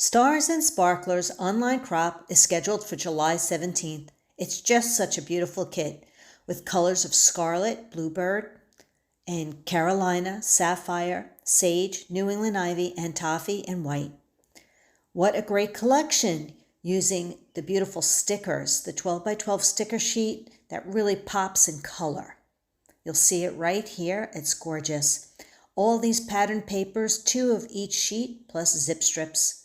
Stars and Sparklers online crop is scheduled for July 17th. It's just such a beautiful kit with colors of scarlet, bluebird, and Carolina, sapphire, sage, New England ivy, and toffee and white. What a great collection using the beautiful stickers, the 12 by 12 sticker sheet that really pops in color. You'll see it right here. It's gorgeous. All these patterned papers, 2 of each sheet plus zip strips.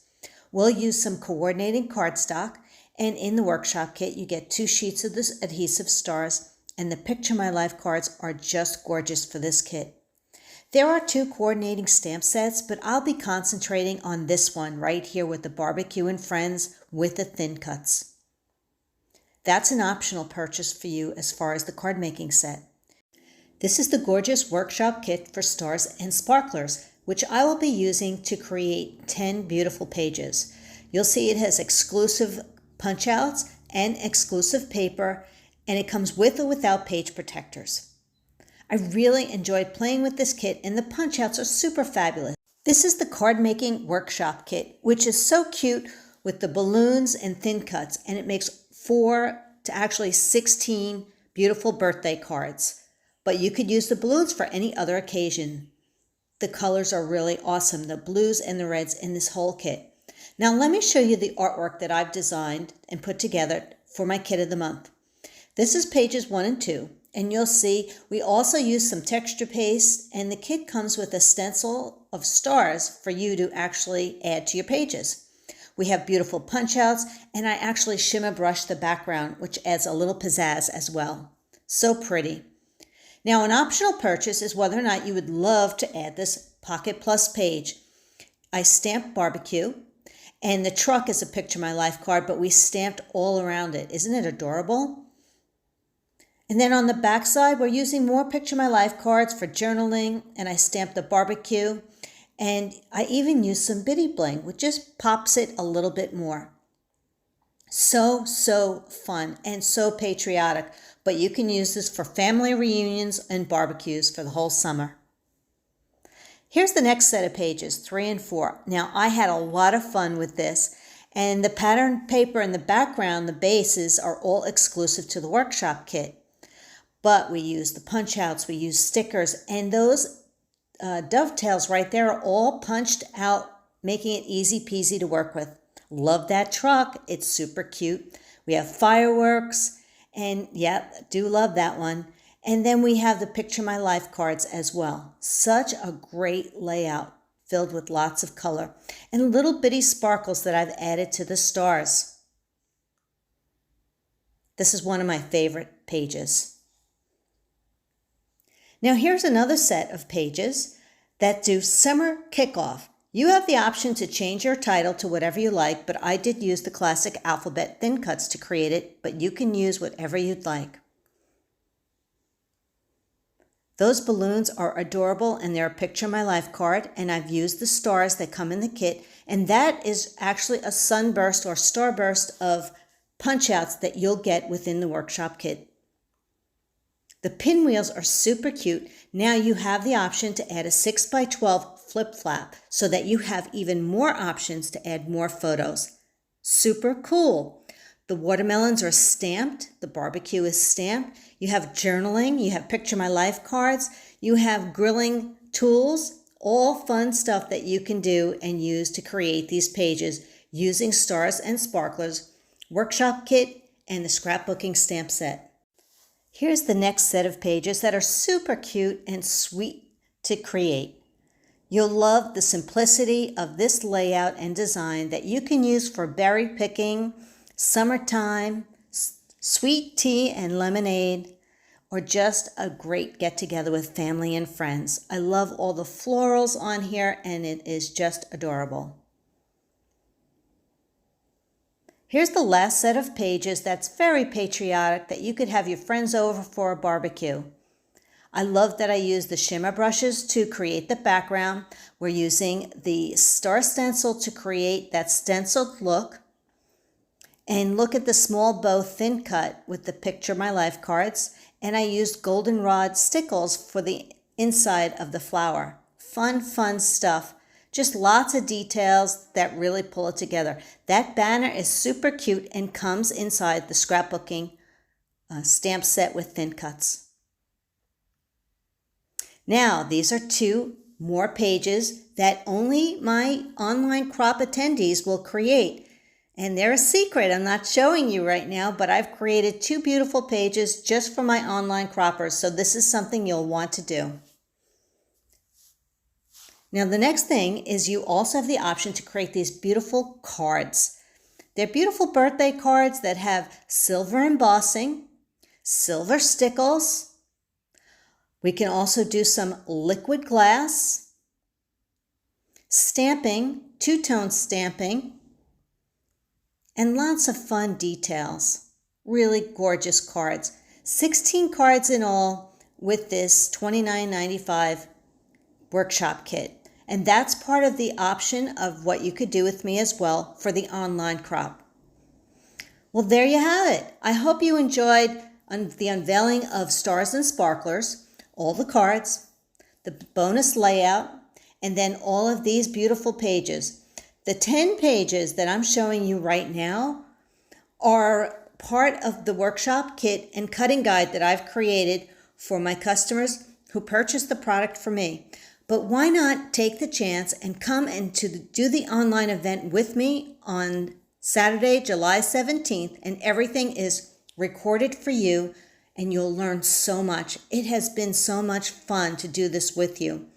We'll use some coordinating cardstock, and in the workshop kit you get 2 sheets of this adhesive stars, and the Picture My Life cards are just gorgeous for this kit. There are 2 coordinating stamp sets, but I'll be concentrating on this one right here with the Barbecue and Friends with the thin cuts. That's an optional purchase for you as far as the card making set. This is the gorgeous workshop kit for Stars and Sparklers, which I will be using to create 10 beautiful pages. You'll see it has exclusive punch outs and exclusive paper, and it comes with or without page protectors. I really enjoyed playing with this kit, and the punch outs are super fabulous. This is the card making workshop kit, which is so cute with the balloons and thin cuts, and it makes 4 to actually 16 beautiful birthday cards. But you could use the balloons for any other occasion. The colors are really awesome, the blues and the reds in this whole kit. Now let me show you the artwork that I've designed and put together for my kit of the month. This is pages 1 and 2, and you'll see we also use some texture paste, and the kit comes with a stencil of stars for you to actually add to your pages. We have beautiful punch outs, and I actually shimmer brush the background, which adds a little pizzazz as well. So pretty. Now, an optional purchase is whether or not you would love to add this Pocket Plus page. I stamped barbecue, and the truck is a Picture My Life card, but we stamped all around it. Isn't it adorable? And then on the back side, we're using more Picture My Life cards for journaling, and I stamped the barbecue, and I even used some bitty bling, which just pops it a little bit more. So fun and so patriotic, but you can use this for family reunions and barbecues for the whole summer. Here's the next set of pages, 3 and 4. Now, I had a lot of fun with this, and the pattern paper in the background, the bases, are all exclusive to the workshop kit. But we use the punch outs, we use stickers, and those dovetails right there are all punched out, making it easy peasy to work with. Love that truck. It's super cute. We have fireworks, and yeah, do love that one. And then we have the Picture My Life cards as well. Such a great layout filled with lots of color and little bitty sparkles that I've added to the stars. This is one of my favorite pages. Now here's another set of pages that do Summer Kickoff. You have the option to change your title to whatever you like, but I did use the classic alphabet thin cuts to create it, but you can use whatever you'd like. Those balloons are adorable, and they're a Picture My Life card, and I've used the stars that come in the kit, and that is actually a sunburst or starburst of punch outs that you'll get within the workshop kit. The pinwheels are super cute. Now you have the option to add a 6 by 12 flip flap so that you have even more options to add more photos. Super cool. The watermelons are stamped. The barbecue is stamped. You have journaling. You have Picture My Life cards. You have grilling tools. All fun stuff that you can do and use to create these pages using Stars and Sparklers, workshop kit, and the scrapbooking stamp set. Here's the next set of pages that are super cute and sweet to create. You'll love the simplicity of this layout and design that you can use for berry picking, summertime, sweet tea and lemonade, or just a great get-together with family and friends. I love all the florals on here, and it is just adorable. Here's the last set of pages that's very patriotic that you could have your friends over for a barbecue. I love that I used the shimmer brushes to create the background. We're using the star stencil to create that stenciled look. And look at the small bow thin cut with the Picture My Life cards. And I used goldenrod stickles for the inside of the flower. Fun stuff. Just lots of details that really pull it together. That banner is super cute and comes inside the scrapbooking stamp set with thin cuts. Now, these are 2 more pages that only my online crop attendees will create. And they're a secret. I'm not showing you right now, but I've created 2 beautiful pages just for my online croppers. So this is something you'll want to do. Now, the next thing is you also have the option to create these beautiful cards. They're beautiful birthday cards that have silver embossing, silver stickles. We can also do some liquid glass, stamping, 2-tone stamping, and lots of fun details. Really gorgeous cards. 16 cards in all with this $29.95 workshop kit. And that's part of the option of what you could do with me as well for the online crop. Well, there you have it. I hope you enjoyed the unveiling of Stars and Sparklers, all the cards, the bonus layout, and then all of these beautiful pages. The 10 pages that I'm showing you right now are part of the workshop kit and cutting guide that I've created for my customers who purchase the product from me. But why not take the chance and come and do the online event with me on Saturday, July 17th, and everything is recorded for you, and you'll learn so much. It has been so much fun to do this with you.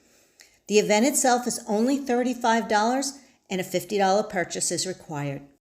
The event itself is only $35, and a $50 purchase is required.